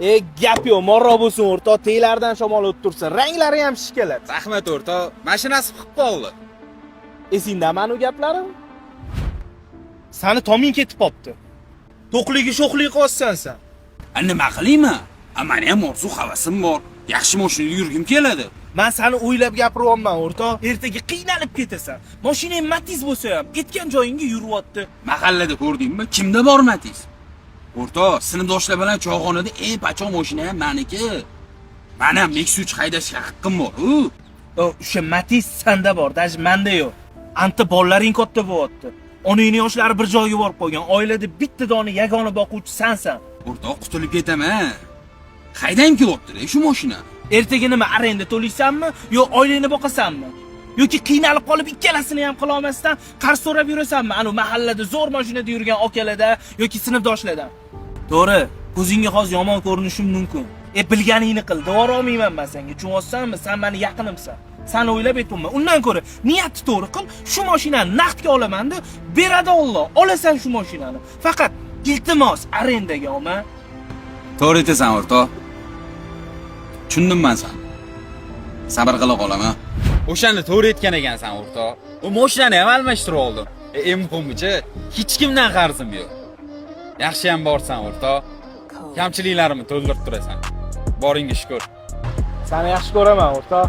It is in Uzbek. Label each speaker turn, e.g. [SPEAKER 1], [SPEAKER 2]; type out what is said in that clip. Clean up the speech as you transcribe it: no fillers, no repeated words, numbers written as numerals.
[SPEAKER 1] Gap yo'q, morro bo'lsin o'rtoq, teylardan shamol o'tib tursin. Ranglari ham shishkaladi.
[SPEAKER 2] Rahmat o'rtoq, mashinasi chiqib qoldi.
[SPEAKER 1] Esingdaman u gaplarim? Sani toming ketib qopti. To'qligi sho'xlik qolsan sen.
[SPEAKER 2] Nima qilayman? Meni ham orzu havasim bor. Yaxshi mashinada yurgim keladi.
[SPEAKER 1] Men seni o'ylab gapiryapman o'rtoq. Ertaga qiynalib ketasan. Mashinang Matiz bo'lsa ham ketgan joyingga yuryapti.
[SPEAKER 2] Mahallada ko'rdingmi? Kimda bor Matiz? O'rtoq, sinfdoshlar bilan choyxonada pachoq mashina ham meniki. Men ham Nexus haydashga haqqim bor.
[SPEAKER 1] O'sha Matiz senda bor, даже menda yo'q. Anta bolalaring katta bo'lyapti. Onangning yoshlari bir joyga borib qolgan. Oilada bitta dona yagona boquvchi sensan.
[SPEAKER 2] O'rtoq, qutulib ketaman. Haydayim kelyapti-da shu mashina.
[SPEAKER 1] Ertaga nima arenda to'laysanmi yo oilangni boqasanmi? Yoki qiynalib qolib ikkalasini ham qila olmasdan qarz so'rab yurasanmi? Ana mahallada zo'r mashinada yurgan okalarda yoki sinfdoshlardan. To'g'ri, ko'zingga hozir yomon ko'rinishim mumkin. Bilganingni qil, davora olmayman men senga. Tushunaysanmi? Sen meni yaqinimsan. Seni o'ylab aytibman. Undan ko'ra niyatni to'g'ri qil, shu mashinani naqdga olaman-da, beradi Alloh. Olasan shu mashinani. Faqat iltimos arendaga olma.
[SPEAKER 2] To'g'ri aytasan o'rtoq. Tushundim men sen. Sabr qila qolaman.
[SPEAKER 3] O'shani to'g'ri aytgan ekansan o'rtoq. U mashinani ham almashtirib oldim. Muhimichi, hech kimdan qarzim yo'q. Yaxshi ham borsan o'rtoq. Kamchiliklarimni to'ldirib turasan. Boringga shukr.
[SPEAKER 1] Seni yaxshi ko'raman o'rtoq.